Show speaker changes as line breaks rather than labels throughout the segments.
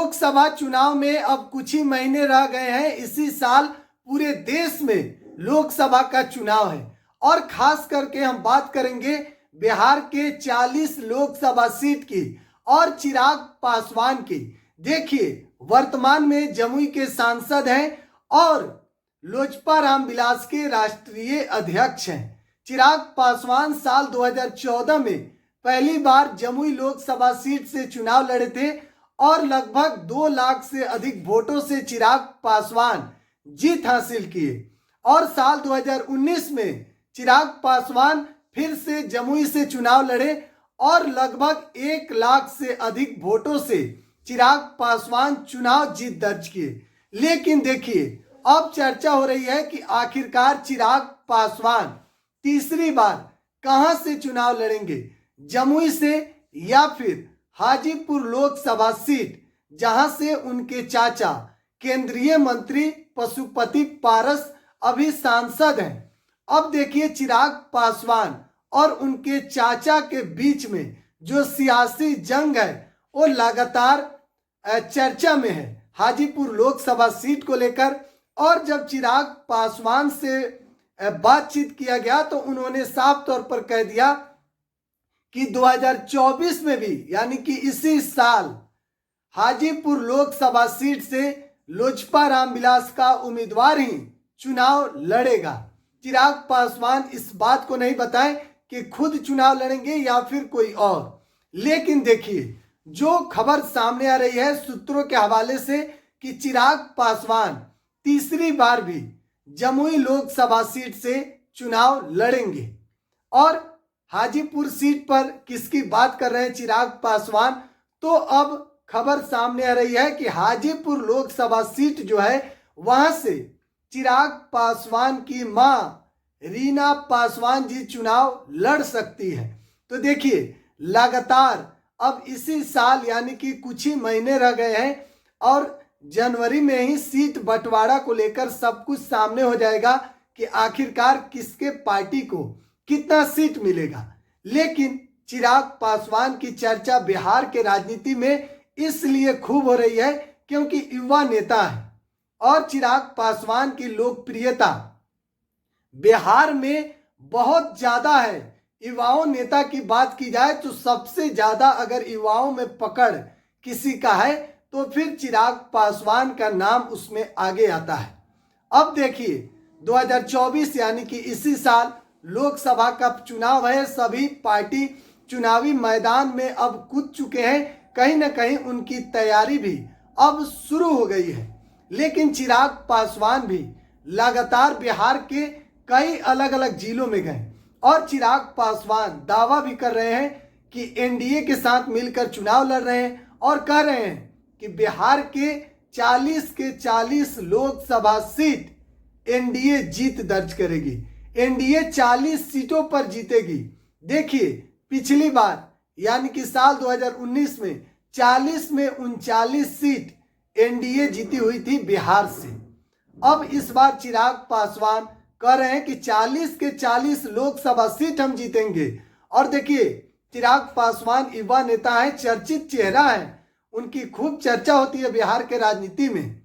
लोकसभा चुनाव में अब कुछ ही महीने रह गए हैं। इसी साल पूरे देश में लोकसभा का चुनाव है और खास करके हम बात करेंगे बिहार के 40 लोकसभा सीट की और चिराग पासवान की। देखिए, वर्तमान में जमुई के सांसद हैं और लोजपा रामविलास के राष्ट्रीय अध्यक्ष हैं। चिराग पासवान साल 2014 में पहली बार जमुई लोकसभा सीट से चुनाव लड़े थे और लगभग 2 लाख से अधिक वोटों से चिराग पासवान जीत हासिल किए। और साल 2019 में चिराग पासवान फिर से जमुई से चुनाव लड़े और लगभग 1 लाख से अधिक वोटों से चिराग पासवान चुनाव जीत दर्ज किए। लेकिन देखिए, अब चर्चा हो रही है कि आखिरकार चिराग पासवान तीसरी बार कहां से चुनाव लड़ेंगे, जमुई से या फिर हाजीपुर लोकसभा सीट, जहां से उनके चाचा केंद्रीय मंत्री पशुपति पारस अभी सांसद हैं। अब देखिए, चिराग पासवान और उनके चाचा के बीच में जो सियासी जंग है वो लगातार चर्चा में है हाजीपुर लोकसभा सीट को लेकर। और जब चिराग पासवान से बातचीत किया गया तो उन्होंने साफ तौर पर कह दिया कि 2024 में भी, यानी कि इसी साल, हाजीपुर लोकसभा सीट से लोजपा रामविलास का उम्मीदवार ही चुनाव लड़ेगा। चिराग पासवान इस बात को नहीं बताएं कि खुद चुनाव लड़ेंगे या फिर कोई और। लेकिन देखिए, जो खबर सामने आ रही है सूत्रों के हवाले से कि चिराग पासवान तीसरी बार भी जमुई लोकसभा सीट से चुनाव लड़ेंगे। और हाजीपुर सीट पर किसकी बात कर रहे हैं चिराग पासवान, तो अब खबर सामने आ रही है कि हाजीपुर लोकसभा सीट जो है वहां से चिराग पासवान की मां रीना पासवान जी चुनाव लड़ सकती है। तो देखिए, लगातार अब इसी साल, यानी कि कुछ ही महीने रह गए हैं और जनवरी में ही सीट बंटवारा को लेकर सब कुछ सामने हो जाएगा कि आखिरकार किसके पार्टी को कितना सीट मिलेगा। लेकिन चिराग पासवान की चर्चा बिहार के राजनीति में इसलिए खूब हो रही है क्योंकि युवा नेता है और चिराग पासवान की लोकप्रियता बिहार में बहुत ज्यादा है। युवाओं नेता की बात की जाए तो सबसे ज्यादा अगर युवाओं में पकड़ किसी का है तो फिर चिराग पासवान का नाम उसमें आगे आता है। अब देखिए, 2024 यानी कि इसी साल लोकसभा का चुनाव है। सभी पार्टी चुनावी मैदान में अब कूद चुके हैं, कहीं ना कहीं उनकी तैयारी भी अब शुरू हो गई है। लेकिन चिराग पासवान भी लगातार बिहार के कई अलग अलग जिलों में गए और चिराग पासवान दावा भी कर रहे हैं कि एनडीए के साथ मिलकर चुनाव लड़ रहे हैं और कह रहे हैं कि बिहार के 40 के 40 लोकसभा सीट एनडीए जीत दर्ज करेगी। एनडीए 40 सीटों पर जीतेगी। देखिए, पिछली बार यानी कि साल 2019 में 40 में 39 सीट एनडीए जीती हुई थी बिहार से। अब इस बार चिराग पासवान कह रहे हैं कि 40 के 40 लोकसभा सीट हम जीतेंगे। और देखिए, चिराग पासवान युवा नेता है, चर्चित चेहरा है, उनकी खूब चर्चा होती है बिहार के राजनीति में।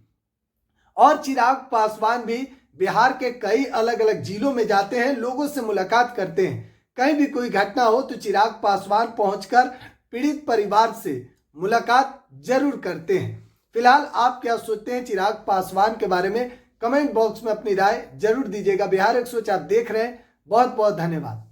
और चिराग पासवान भी बिहार के कई अलग अलग जिलों में जाते हैं, लोगों से मुलाकात करते हैं। कहीं भी कोई घटना हो तो चिराग पासवान पहुंचकर पीड़ित परिवार से मुलाकात जरूर करते हैं। फिलहाल आप क्या सोचते हैं चिराग पासवान के बारे में, कमेंट बॉक्स में अपनी राय जरूर दीजिएगा। बिहार 100 आप देख रहे हैं। बहुत बहुत धन्यवाद।